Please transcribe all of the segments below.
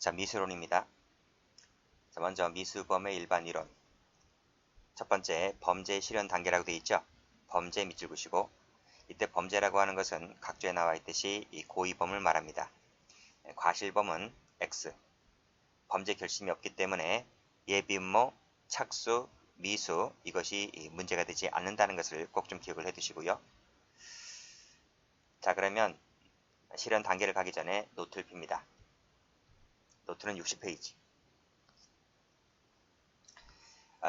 자, 미수론입니다. 자, 먼저 미수범의 일반 이론. 첫 번째, 범죄 실현 단계라고 되어 있죠. 범죄 밑줄 그시고, 이때 범죄라고 하는 것은 각조에 나와 있듯이 이 고의범을 말합니다. 과실범은 X. 범죄 결심이 없기 때문에 예비음모, 착수, 미수 이것이 문제가 되지 않는다는 것을 꼭 좀 기억을 해 두시고요. 자, 그러면 실현 단계를 가기 전에 노트를 핍니다. 노트는 60페이지.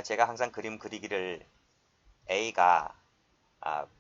제가 항상 그림 그리기를 A가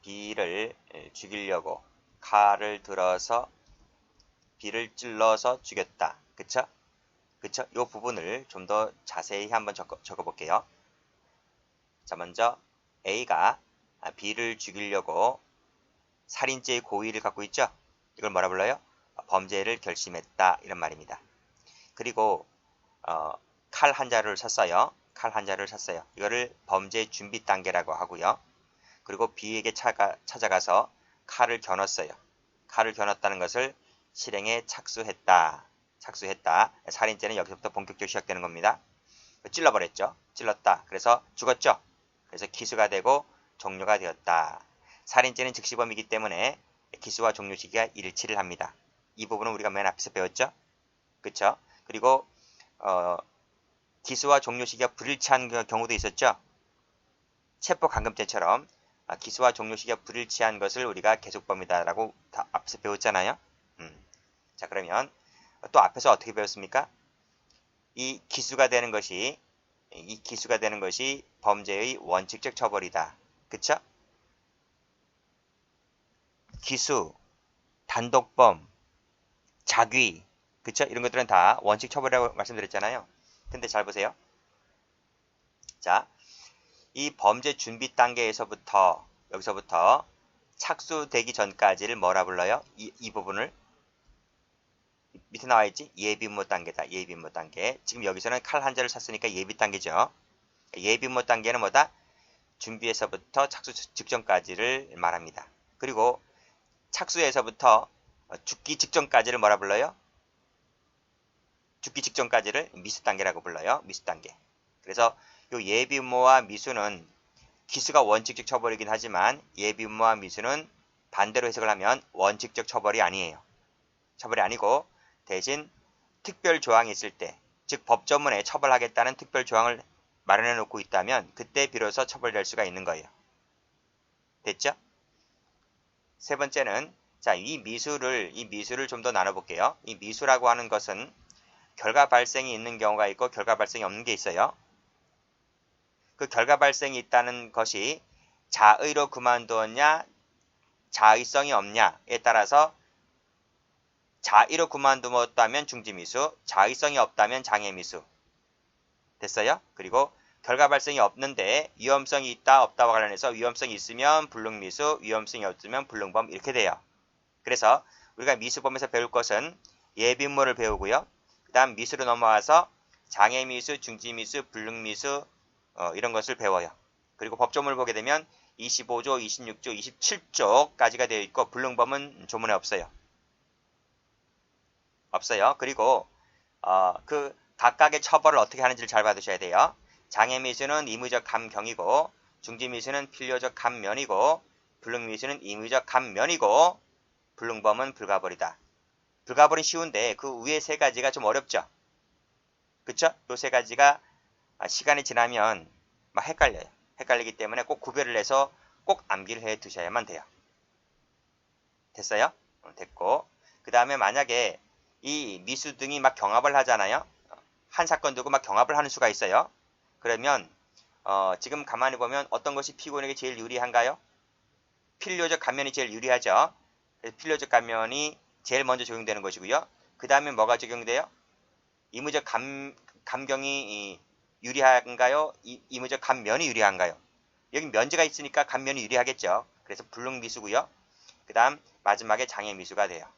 B를 죽이려고 칼을 들어서 B를 찔러서 죽였다. 그쵸? 그쵸? 이 부분을 좀 더 자세히 한번 적어 볼게요. 자, 먼저 A가 B를 죽이려고 살인죄의 고의를 갖고 있죠? 이걸 뭐라 불러요? 범죄를 결심했다. 이런 말입니다. 그리고 칼 한 자루를 샀어요. 칼 한 자루를 샀어요. 이거를 범죄 준비 단계라고 하고요. 그리고 B에게 찾아가서 칼을 겨눴어요. 칼을 겨눴다는 것을 실행에 착수했다. 살인죄는 여기서부터 본격적으로 시작되는 겁니다. 찔러버렸죠. 찔렀다. 그래서 죽었죠. 그래서 기수가 되고 종료가 되었다. 살인죄는 즉시범이기 때문에 기수와 종료 시기가 일치를 합니다. 이 부분은 우리가 맨 앞에서 배웠죠. 그쵸? 그리고 기수와 종료 시기가 불일치한 경우도 있었죠. 체포감금죄처럼 기수와 종료 시기가 불일치한 것을 우리가 계속범이다라고 다 앞에서 배웠잖아요. 자, 그러면 또 앞에서 어떻게 배웠습니까? 이 기수가 되는 것이 범죄의 원칙적 처벌이다. 그쵸? 기수, 단독범, 자귀, 그쵸? 이런 것들은 다 원칙 처벌이라고 말씀드렸잖아요. 근데 잘 보세요. 자, 이 범죄 준비 단계에서부터 여기서부터 착수되기 전까지를 뭐라 불러요? 이 부분을 밑에 나와 있지? 예비음모 단계다. 예비음모 단계. 지금 여기서는 칼 한 자를 샀으니까 예비 단계죠. 예비음모 단계는 뭐다? 준비에서부터 착수 직전까지를 말합니다. 그리고 착수에서부터 죽기 직전까지를 뭐라 불러요? 죽기 직전까지를 미수 단계라고 불러요. 미수 단계. 그래서 이 예비음모와 미수는 기수가 원칙적 처벌이긴 하지만 예비음모와 미수는 반대로 해석을 하면 원칙적 처벌이 아니에요. 처벌이 아니고 대신 특별 조항이 있을 때, 즉 법조문에 처벌하겠다는 특별 조항을 마련해 놓고 있다면 그때 비로소 처벌될 수가 있는 거예요. 됐죠? 세 번째는 자, 이 미수를 좀 더 나눠볼게요. 이 미수라고 하는 것은 결과 발생이 있는 경우가 있고 결과 발생이 없는 게 있어요. 그 결과 발생이 있다는 것이 자의로 그만두었냐, 자의성이 없냐에 따라서 자의로 그만두었다면 중지미수, 자의성이 없다면 장애미수. 됐어요? 그리고 결과 발생이 없는데 위험성이 있다 없다와 관련해서 위험성이 있으면 불능미수, 위험성이 없으면 불능범 이렇게 돼요. 그래서 우리가 미수범에서 배울 것은 예비음모를 배우고요. 그 다음 미수로 넘어와서 장애미수, 중지미수, 불능미수 이런 것을 배워요. 그리고 법조문을 보게 되면 25조, 26조, 27조까지가 되어 있고 불능범은 조문에 없어요. 그리고 그 각각의 처벌을 어떻게 하는지를 잘 봐두셔야 돼요. 장애미수는 의무적 감경이고 중지미수는 필요적 감면이고 불능미수는 의무적 감면이고 불능범은 불가벌이다. 불가벌은 쉬운데 그 위에 세 가지가 좀 어렵죠. 그쵸? 이 세 가지가 시간이 지나면 막 헷갈려요. 헷갈리기 때문에 꼭 구별을 해서 꼭 암기를 해 두셔야만 돼요. 됐어요? 됐고 그 다음에 만약에 이 미수 등이 막 경합을 하잖아요. 한 사건 두고 막 경합을 하는 수가 있어요. 그러면 지금 가만히 보면 어떤 것이 피고인에게 제일 유리한가요? 필요적 감면이 제일 유리하죠. 그래서 필요적 감면이 제일 먼저 적용되는 것이고요. 그 다음에 뭐가 적용돼요? 의무적 감경이 유리한가요? 의무적 감면이 유리한가요? 여기 면제가 있으니까 감면이 유리하겠죠. 그래서 불능미수고요. 그 다음 마지막에 장애미수가 돼요.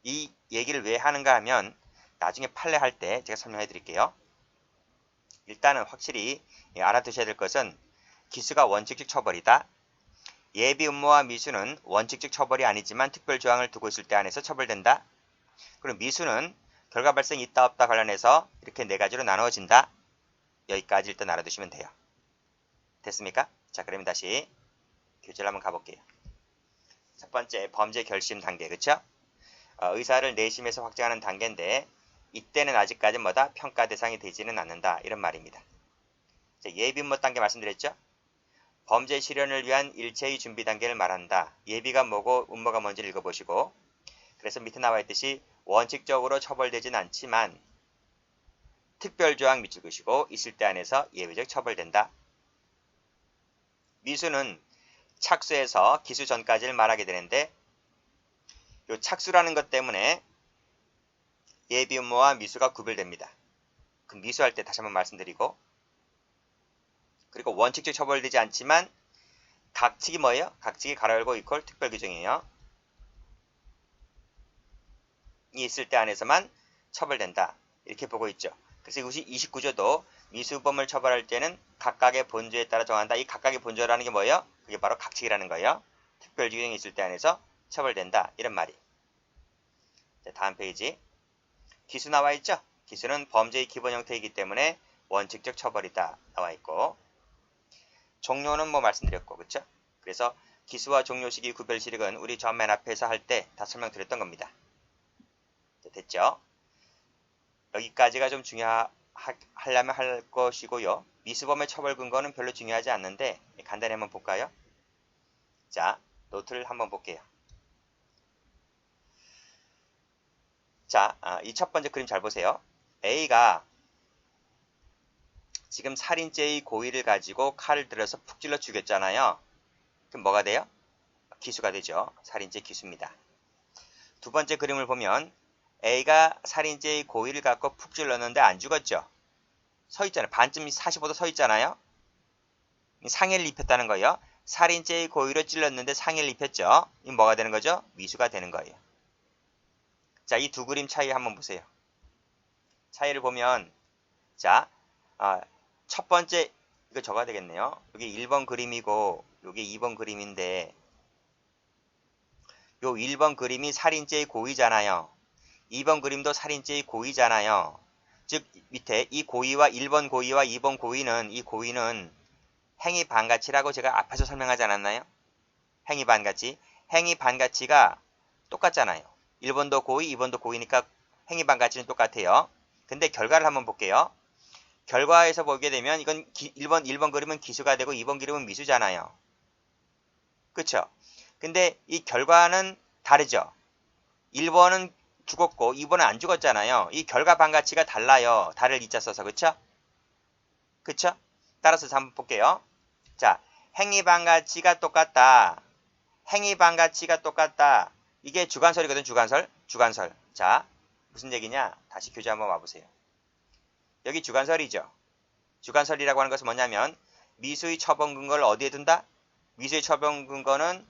이 얘기를 왜 하는가 하면 나중에 판례할 때 제가 설명해 드릴게요. 일단은 확실히 알아두셔야 될 것은 기수가 원칙적 처벌이다. 예비음모와 미수는 원칙적 처벌이 아니지만 특별조항을 두고 있을 때 안에서 처벌된다. 그럼 미수는 결과 발생이 있다 없다 관련해서 이렇게 네 가지로 나누어진다. 여기까지 일단 알아두시면 돼요. 됐습니까? 자, 그러면 다시 교재를 한번 가볼게요. 첫 번째, 범죄 결심 단계, 그쵸? 의사를 내심에서 확정하는 단계인데 이때는 아직까지 뭐다? 평가 대상이 되지는 않는다. 이런 말입니다. 자, 예비음모 단계 말씀드렸죠? 범죄 실현을 위한 일체의 준비 단계를 말한다. 예비가 뭐고 음모가 뭔지 읽어보시고, 그래서 밑에 나와 있듯이 원칙적으로 처벌되진 않지만 특별조항 밑줄 그시고 있을 때 안에서 예외적 처벌된다. 미수는 착수에서 기수 전까지를 말하게 되는데 이 착수라는 것 때문에 예비음모와 미수가 구별됩니다. 그 미수할 때 다시 한번 말씀드리고, 그리고 원칙적 처벌되지 않지만 각칙이 뭐예요? 각칙이 가로 열고 이퀄 특별규정이에요. 이 있을 때 안에서만 처벌된다. 이렇게 보고 있죠. 그래서 29조도 미수범을 처벌할 때는 각각의 본조에 따라 정한다. 이 각각의 본조라는 게 뭐예요? 그게 바로 각칙이라는 거예요. 특별규정이 있을 때 안에서 처벌된다. 이런 말이. 자, 다음 페이지. 기수 나와 있죠? 기수는 범죄의 기본 형태이기 때문에 원칙적 처벌이다. 나와 있고, 종료는 뭐 말씀드렸고, 그쵸? 그래서 기수와 종료 시기 구별 시력은 우리 전 맨 앞에서 할 때 다 설명드렸던 겁니다. 됐죠? 여기까지가 좀 중요하려면 할 것이고요. 미수범의 처벌 근거는 별로 중요하지 않는데 간단히 한번 볼까요? 자, 노트를 한번 볼게요. 자, 이 첫 번째 그림 잘 보세요. A가 지금 살인죄의 고의를 가지고 칼을 들어서 푹 찔러 죽였잖아요. 그럼 뭐가 돼요? 기수가 되죠. 살인죄 기수입니다. 두 번째 그림을 보면 A가 살인죄의 고의를 갖고 푹 찔렀는데 안 죽었죠. 서 있잖아요. 반쯤 45도 서 있잖아요. 상해를 입혔다는 거예요. 살인죄의 고의로 찔렀는데 상해를 입혔죠. 이 뭐가 되는 거죠? 미수가 되는 거예요. 자, 이 두 그림 차이 한번 보세요. 차이를 보면, 자, 첫 번째, 이거 적어야 되겠네요. 여기 1번 그림이고, 여기 2번 그림인데, 요 1번 그림이 살인죄의 고의잖아요. 2번 그림도 살인죄의 고의잖아요. 즉, 밑에 이 고의와 1번 고의와 2번 고의는, 이 고의는 행위 반가치라고 제가 앞에서 설명하지 않았나요? 행위 반가치. 행위 반가치가 똑같잖아요. 1번도 고의, 2번도 고의니까 행위 반가치는 똑같아요. 근데 결과를 한번 볼게요. 결과에서 보게 되면 이건 1번 그림은 기수가 되고 2번 그림은 미수잖아요. 그쵸? 근데 이 결과는 다르죠. 1번은 죽었고 2번은 안 죽었잖아요. 이 결과 반가치가 달라요. 달을 이자 써서. 그쵸? 그쵸? 따라서 한번 볼게요. 자, 행위 반가치가 똑같다. 행위 반가치가 똑같다. 이게 주관설이거든. 주관설. 자, 무슨 얘기냐? 다시 교재 한번 와보세요. 여기 주관설이죠. 주관설이라고 하는 것은 뭐냐면 미수의 처분 근거를 어디에 둔다? 미수의 처분 근거는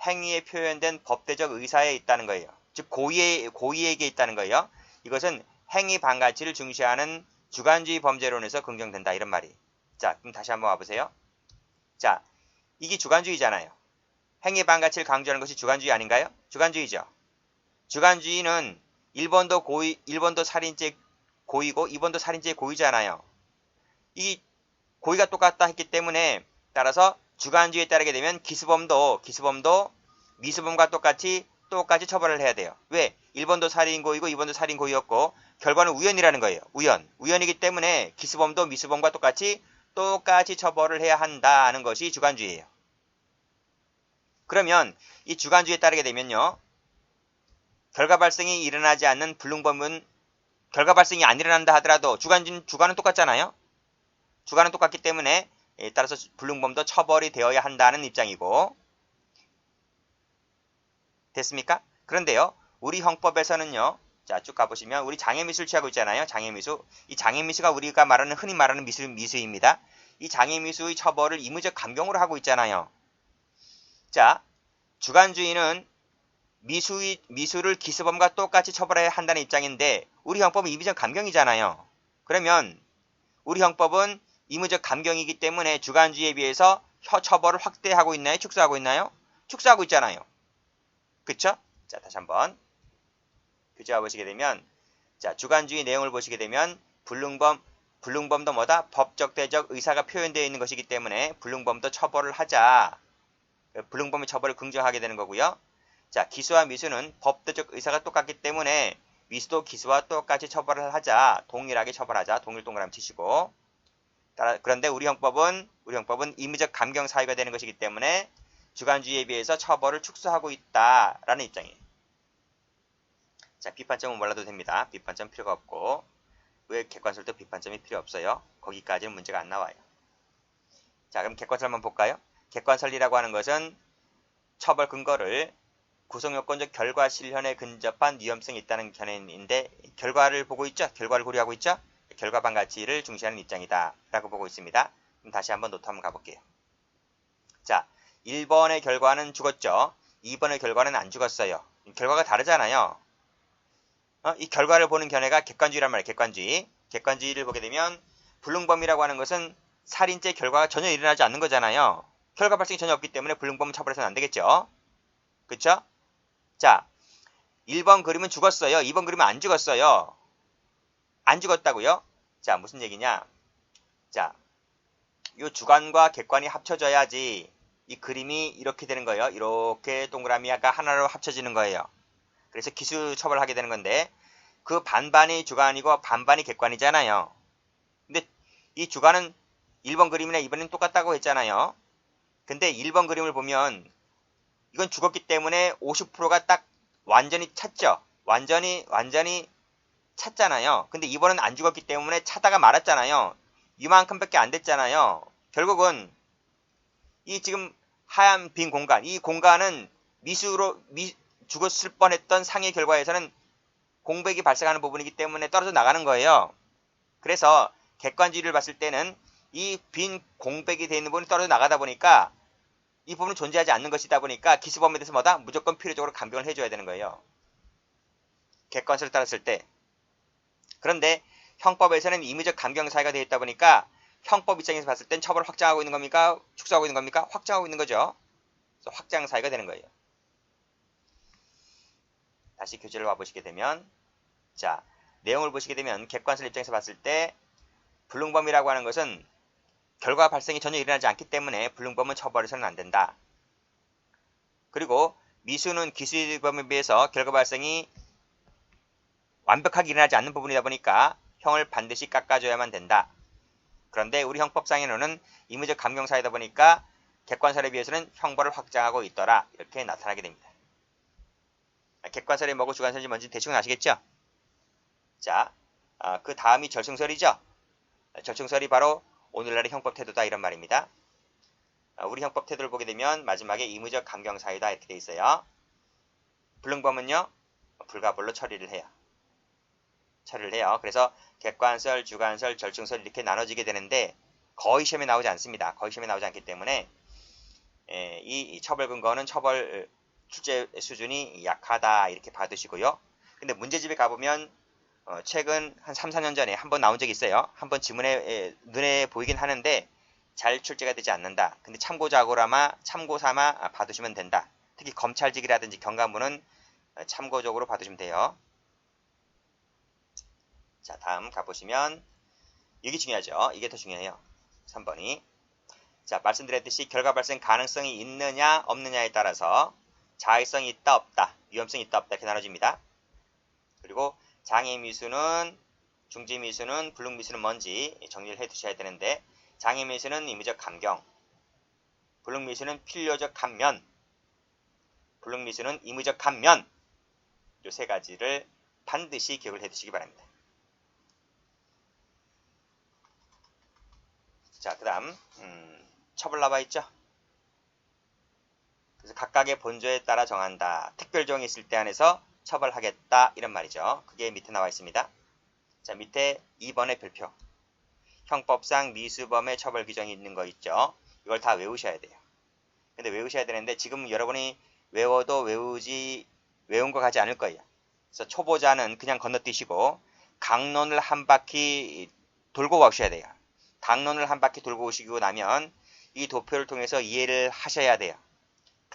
행위에 표현된 법대적 의사에 있다는 거예요. 즉 고의에게 있다는 거예요. 이것은 행위 반가치를 중시하는 주관주의 범죄론에서 긍정된다. 이런 말이. 자, 그럼 다시 한번 와보세요. 자, 이게 주관주의잖아요. 행위 반가치를 강조하는 것이 주관주의 아닌가요? 주관주의죠. 주관주의는 1번도 살인죄 고의고 2번도 살인죄 고의잖아요. 이 고의가 똑같다 했기 때문에 따라서 주관주의에 따르게 되면 기수범도 미수범과 똑같이 처벌을 해야 돼요. 왜? 1번도 살인 고의고 2번도 살인 고의였고 결과는 우연이라는 거예요. 우연이기 때문에 기수범도 미수범과 똑같이 처벌을 해야 한다는 것이 주관주의예요. 그러면 이 주관주의에 따르게 되면요. 결과 발생이 일어나지 않는 불능범은 결과 발생이 안 일어난다 하더라도 주관은 똑같잖아요. 주관은 똑같기 때문에 따라서 불능범도 처벌이 되어야 한다는 입장이고. 됐습니까? 그런데요. 우리 형법에서는요. 자, 쭉 가보시면 우리 장애미수를 취하고 있잖아요. 장애미수. 이 장애미수가 우리가 흔히 말하는 미수입니다. 이 장애미수의 처벌을 의무적 감경으로 하고 있잖아요. 자, 주관주의는 미수를 기수범과 똑같이 처벌해야 한다는 입장인데 우리 형법은 의무적 감경이잖아요. 그러면 우리 형법은 의무적 감경이기 때문에 주관주의에 비해서 처벌을 확대하고 있나요? 축소하고 있나요? 축소하고 있잖아요. 그쵸? 자, 다시 한번. 교재와 보시게 되면 자, 주관주의 내용을 보시게 되면 불능범도 뭐다? 법적 대적 의사가 표현되어 있는 것이기 때문에 불능범도 처벌을 하자. 불능범의 처벌을 긍정하게 되는 거고요. 자, 기수와 미수는 법대적 의사가 똑같기 때문에 미수도 기수와 똑같이 처벌을 하자. 동일하게 처벌하자. 동일동그라미 치시고. 그런데 우리 형법은 임의적 감경 사유가 되는 것이기 때문에 주관주의에 비해서 처벌을 축소하고 있다라는 입장이에요. 자, 비판점은 몰라도 됩니다. 비판점 필요가 없고 왜 객관설도 비판점이 필요 없어요? 거기까지는 문제가 안 나와요. 자, 그럼 객관설만 볼까요? 객관설이라고 하는 것은 처벌 근거를 구성요건적 결과 실현에 근접한 위험성이 있다는 견해인데 결과를 보고 있죠? 결과를 고려하고 있죠? 결과반 가치를 중시하는 입장이다 라고 보고 있습니다. 그럼 다시 한번 노트 한번 가볼게요. 자, 1번의 결과는 죽었죠? 2번의 결과는 안 죽었어요. 결과가 다르잖아요. 이 결과를 보는 견해가 객관주의란 말이에요. 객관주의. 객관주의를 보게 되면 불능범이라고 하는 것은 살인죄 결과가 전혀 일어나지 않는 거잖아요. 결과 발생이 전혀 없기 때문에 불능범은 처벌해서는 안 되겠죠. 그쵸? 자, 1번 그림은 죽었어요. 2번 그림은 안 죽었어요. 안 죽었다고요? 자, 무슨 얘기냐? 자, 이 주관과 객관이 합쳐져야지 이 그림이 이렇게 되는 거예요. 이렇게 동그라미가 하나로 합쳐지는 거예요. 그래서 기수 처벌하게 되는 건데 그 반반이 주관이고 반반이 객관이잖아요. 근데 이 주관은 1번 그림이나 2번은 똑같다고 했잖아요. 근데 1번 그림을 보면 이건 죽었기 때문에 50%가 딱 완전히 찼죠. 완전히 찼잖아요. 근데 2번은 안 죽었기 때문에 차다가 말았잖아요. 이만큼밖에 안 됐잖아요. 결국은 이 지금 하얀 빈 공간, 이 공간은 죽었을 뻔했던 상해 결과에서는 공백이 발생하는 부분이기 때문에 떨어져 나가는 거예요. 그래서 객관주의를 봤을 때는 이 빈 공백이 되어 있는 부분이 떨어져 나가다 보니까 이 부분은 존재하지 않는 것이다 보니까 기수범에 대해서 뭐다? 무조건 필요적으로 감경을 해줘야 되는 거예요. 객관설을 따랐을 때. 그런데 형법에서는 임의적 감경 사유가 되어 있다 보니까 형법 입장에서 봤을 땐 처벌을 확장하고 있는 겁니까? 축소하고 있는 겁니까? 확장하고 있는 거죠. 그래서 확장 사유가 되는 거예요. 다시 교재를 와보시게 되면 자, 내용을 보시게 되면 객관설 입장에서 봤을 때 불능범이라고 하는 것은 결과 발생이 전혀 일어나지 않기 때문에 불능범은 처벌해서는 안 된다. 그리고 미수는 기수범에 비해서 결과 발생이 완벽하게 일어나지 않는 부분이다 보니까 형을 반드시 깎아줘야만 된다. 그런데 우리 형법상에는 임의적 감경사이다 보니까 객관설에 비해서는 형벌을 확장하고 있더라. 이렇게 나타나게 됩니다. 객관설이 뭐고 주관설인지 뭔지 대충 아시겠죠? 자, 그 다음이 절충설이죠. 절충설이 바로 오늘날의 형법 태도다 이런 말입니다. 우리 형법 태도를 보게 되면 마지막에 임의적 감경사유다 이렇게 돼 있어요. 불능범은요 불가불로 처리를 해요. 그래서 객관설, 주관설, 절충설 이렇게 나눠지게 되는데 거의 시험에 나오지 않습니다. 거의 시험에 나오지 않기 때문에 이 처벌 근거는 처벌 출제 수준이 약하다 이렇게 봐두시고요. 근데 문제집에 가보면 최근 한 3, 4년 전에 한번 나온 적이 있어요. 한번 지문에 눈에 보이긴 하는데 잘 출제가 되지 않는다. 근데 참고 삼아 봐두시면 된다. 특히 검찰직이라든지 경감부는 참고적으로 봐두시면 돼요. 자, 다음 가보시면 이게 중요하죠. 이게 더 중요해요. 3번이. 자, 말씀드렸듯이 결과 발생 가능성이 있느냐 없느냐에 따라서 자의성이 있다 없다, 위험성이 있다 없다 이렇게 나눠집니다. 그리고 장애미수는, 중지미수는, 불능미수는 뭔지 정리를 해 두셔야 되는데 장애미수는 임의적 감경, 불능미수는 필요적 감면, 불능미수는 임의적 감면 이 세 가지를 반드시 기억을 해 두시기 바랍니다. 자, 그 다음 처벌 나와 있죠. 그래서 각각의 본조에 따라 정한다. 특별조항이 있을 때 안에서 처벌하겠다 이런 말이죠. 그게 밑에 나와 있습니다. 자, 밑에 2번의 별표. 형법상 미수범의 처벌 규정이 있는 거 있죠. 이걸 다 외우셔야 돼요. 근데 외우셔야 되는데 지금 여러분이 외워도 외운 거 같지 않을 거예요. 그래서 초보자는 그냥 건너뛰시고 강론을 한 바퀴 돌고 오셔야 돼요. 강론을 한 바퀴 돌고 오시고 나면 이 도표를 통해서 이해를 하셔야 돼요.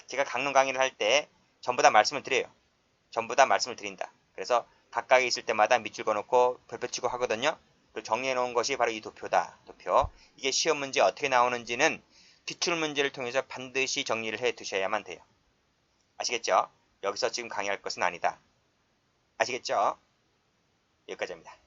제가 강론 강의를 할 때 전부 다 말씀을 드려요. 전부 다 말씀을 드린다. 그래서 각각에 있을 때마다 밑줄 그어놓고 별표 치고 하거든요. 그리고 정리해 놓은 것이 바로 이 도표다. 도표. 이게 시험 문제 어떻게 나오는지는 기출 문제를 통해서 반드시 정리를 해 두셔야만 돼요. 아시겠죠? 여기서 지금 강의할 것은 아니다. 아시겠죠? 여기까지입니다.